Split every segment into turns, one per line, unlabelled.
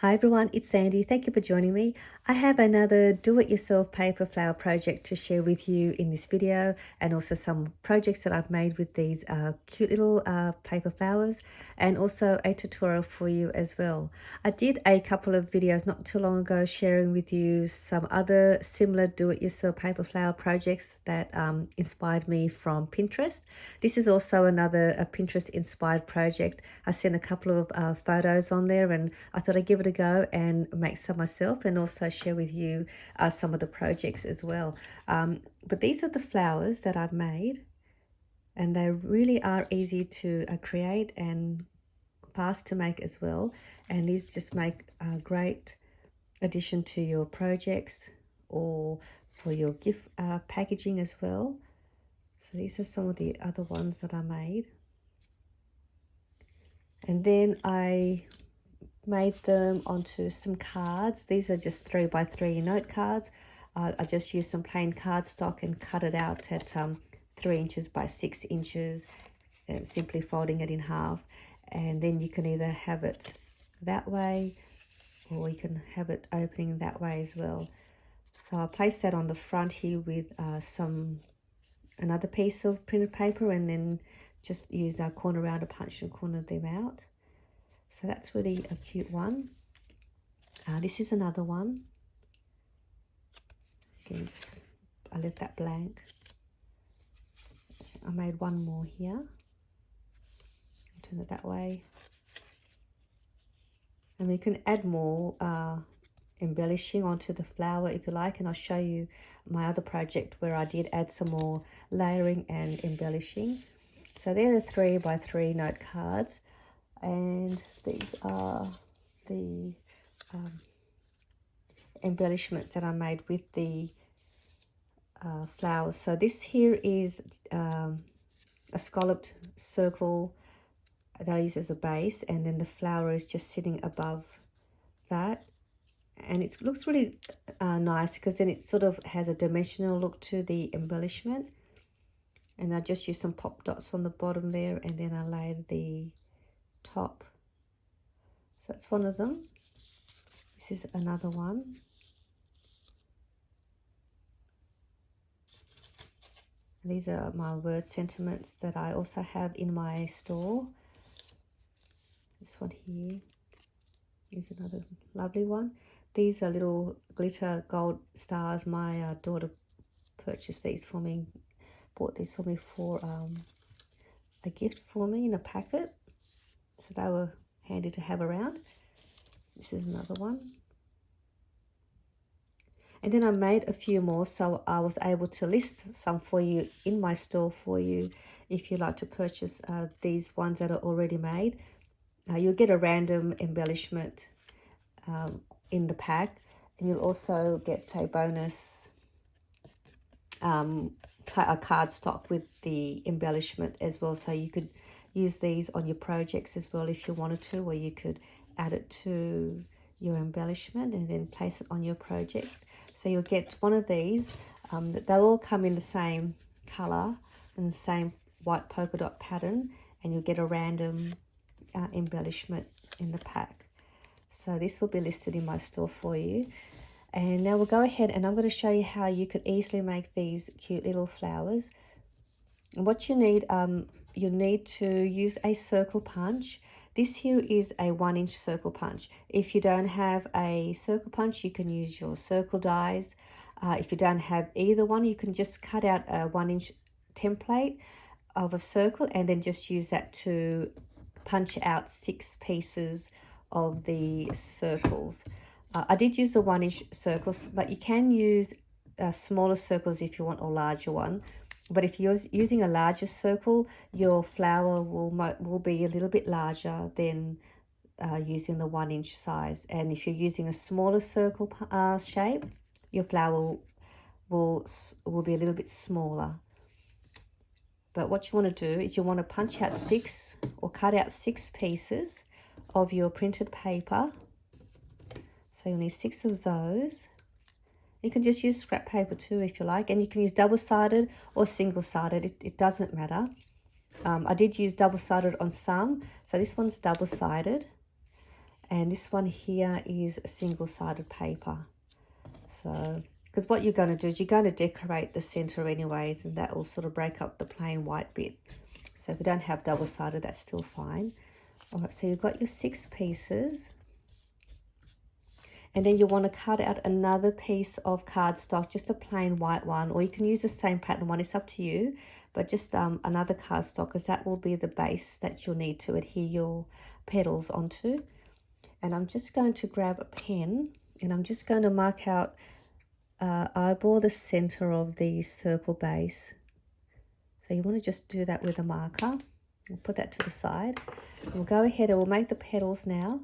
Hi everyone, it's Sandy. Thank you for joining me. I have another do-it-yourself paper flower project to share with you in this video, and also some projects that I've made with these cute little paper flowers, and also a tutorial for you as well. I did a couple of videos not too long ago sharing with you some other similar do-it-yourself paper flower projects that inspired me from Pinterest. This is also another Pinterest inspired project. I sent a couple of photos on there, and I thought I'd give it a go and make some myself, and also share with you some of the projects as well. But these are the flowers that I've made, and they really are easy to create and fast to make as well. And these just make a great addition to your projects or for your gift packaging as well. So these are some of the other ones that I made. And then I made them onto some cards. These are just 3x3 note cards. I just used some plain cardstock and cut it out at 3 inches by 6 inches, and simply folding it in half. And then you can either have it that way, or you can have it opening that way as well. So I'll place that on the front here with another piece of printed paper, and then just use our corner rounder punch and corner them out. So that's really a cute one. This is another one. Again, I left that blank. I made one more here. Turn it that way. And we can add more embellishing onto the flower if you like, and I'll show you my other project where I did add some more layering and embellishing. So they're the 3x3 note cards, and these are the embellishments that I made with the flowers. So this here is a scalloped circle that I use as a base, and then the flower is just sitting above that, and it looks really nice because then it sort of has a dimensional look to the embellishment. And I just use some pop dots on the bottom there, and then I laid the top. So that's one of them. This is another one. These are my word sentiments that I also have in my store. This one here is another lovely one. These are little glitter gold stars. My daughter purchased these for me, bought these for me for a gift for me in a packet. So they were handy to have around. This is another one. And then I made a few more, so I was able to list some for you in my store for you if you'd like to purchase these ones that are already made. You'll get a random embellishment in the pack, and you'll also get a bonus a cardstock with the embellishment as well. So you could use these on your projects as well if you wanted to, or you could add it to your embellishment and then place it on your project. So you'll get one of these. They'll all come in the same color and the same white polka dot pattern, and you'll get a random embellishment in the pack. So this will be listed in my store for you. And now we'll go ahead, and I'm going to show you how you could easily make these cute little flowers. And what you need to use a circle punch. This here is a 1-inch circle punch. If you don't have a circle punch, you can use your circle dies. If you don't have either one, you can just cut out a 1-inch template of a circle, and then just use that to punch out 6 pieces of the circles. I did use the 1-inch circles, but you can use smaller circles if you want, or larger one. But if you're using a larger circle, your flower will be a little bit larger than using the 1-inch size. And if you're using a smaller circle shape, your flower will be a little bit smaller. But what you want to do is you want to punch out 6 or cut out 6 pieces of your printed paper. So you'll need 6 of those. You can just use scrap paper too if you like, and you can use double-sided or single-sided. It doesn't matter. I did use double-sided on some, so this one's double-sided. and this one here is a single-sided paper. So, because what you're going to do is you're going to decorate the center anyways, and that will sort of break up the plain white bit. So if you don't have double-sided, that's still fine. All right, so you've got your 6 pieces. And then you want to cut out another piece of cardstock, just a plain white one, or you can use the same pattern one, it's up to you. But just another cardstock, because that will be the base that you'll need to adhere your petals onto. And I'm just going to grab a pen, and I'm just going to mark out, eyeball the center of the circle base. So you want to just do that with a marker. We'll put that to the side. We'll go ahead and we'll make the petals now.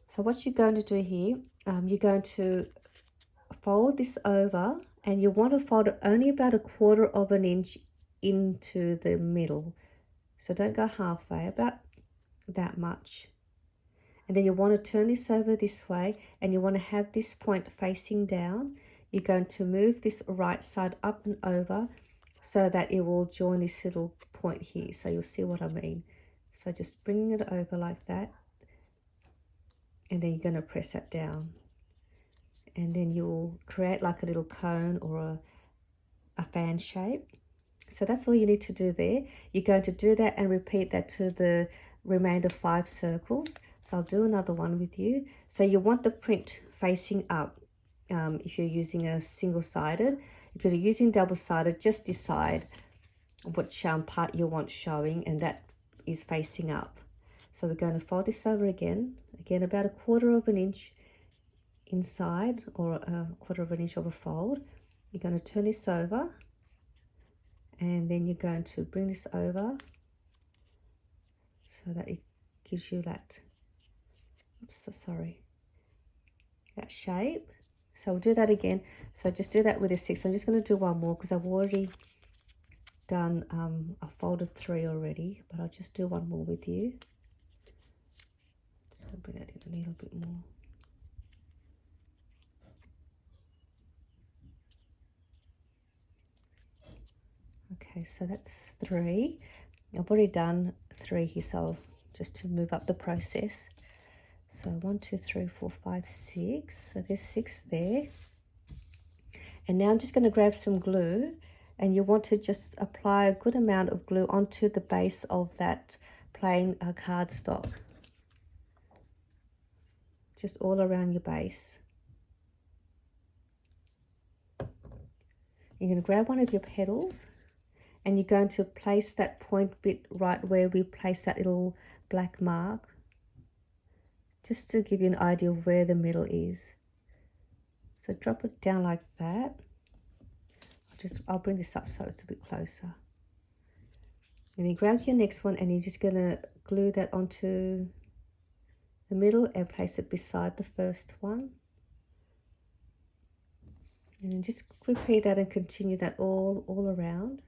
So what you're going to do here, you're going to fold this over, and you want to fold it only about 1/4 of an inch into the middle. So don't go halfway, about that much. And then you want to turn this over this way, and you want to have this point facing down. You're going to move this right side up and over so that it will join this little point here. So you'll see what I mean. So just bring it over like that. And then you're going to press that down. And then you'll create like a little cone or a fan shape. So that's all you need to do there. You're going to do that and repeat that to the remainder 5 circles. So I'll do another one with you. So you want the print facing up if you're using a single-sided. If you're using double-sided, just decide which part you want showing, and that is facing up. So we're going to fold this over again about 1/4 of an inch inside, or 1/4 of an inch of a fold. You're going to turn this over, and then you're going to bring this over so that it gives you that, that shape. So we'll do that again. So just do that with a 6. I'm just going to do one more because I've already done a fold of 3 already, but I'll just do one more with you. So bring that in a little bit more. Okay, so that's 3. I've already done 3 here, so just to move up the process. So 1, 2, 3, 4, 5, 6. So there's 6 there. And now I'm just going to grab some glue, and you want to just apply a good amount of glue onto the base of that plain cardstock. Just all around your base. You're going to grab one of your petals, and you're going to place that point bit right where we place that little black mark, just to give you an idea of where the middle is. So drop it down like that. I'll bring this up so it's a bit closer. And then grab your next one, and you're just going to glue that onto the middle and place it beside the first one. And then just repeat that and continue that all around.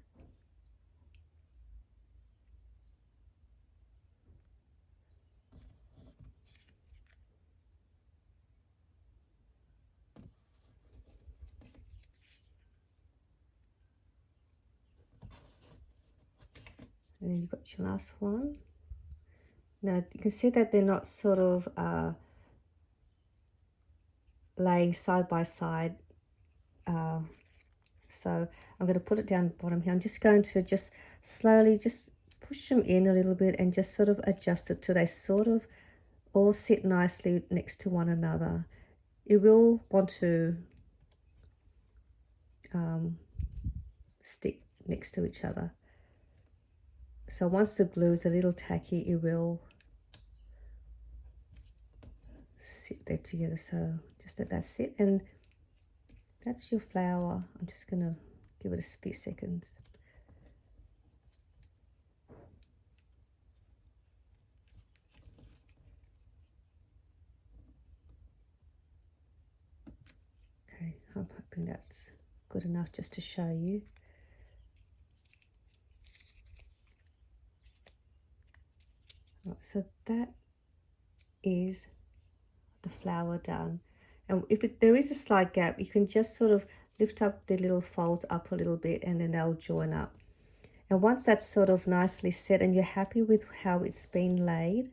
And then you've got your last one. Now you can see that they're not sort of laying side by side. So I'm going to put it down the bottom here. I'm just going to just slowly just push them in a little bit and just sort of adjust it till they sort of all sit nicely next to one another. You will want to stick next to each other. So once the glue is a little tacky, it will sit there together. So just let that sit, and that's your flower. I'm just going to give it a few seconds. Okay, I'm hoping that's good enough just to show you. Right, so that is the flower done. And if there is a slight gap, you can just sort of lift up the little folds up a little bit, and then they'll join up. And once that's sort of nicely set and you're happy with how it's been laid,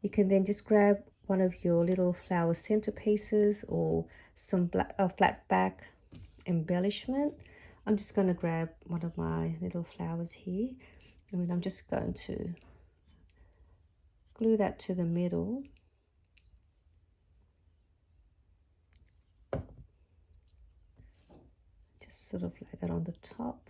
You can then just grab one of your little flower centerpieces or some flat back embellishment. I'm just going to grab one of my little flowers here, and I'm just going to glue that to the middle. Just sort of lay that on the top.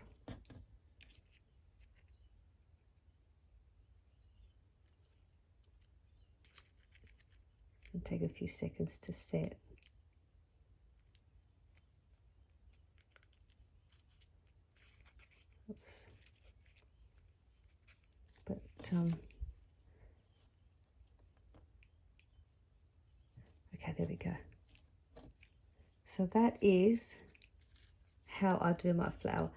And take a few seconds to set. Oops. But okay, there we go. So that is how I do my flower.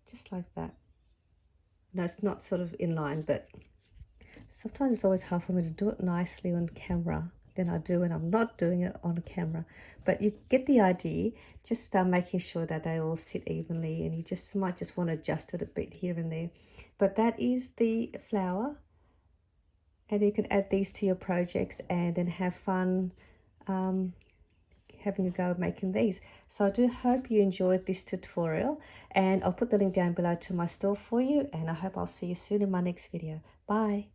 Just like that. No, it's not sort of in line, but sometimes it's always hard for me to do it nicely on camera than I do when I'm not doing it on camera. But you get the idea. Just making sure that they all sit evenly, and you just might just want to adjust it a bit here and there. But that is the flower, and you can add these to your projects and then have fun having a go at making these. So I do hope you enjoyed this tutorial, and I'll put the link down below to my store for you, and I hope I'll see you soon in my next video. Bye.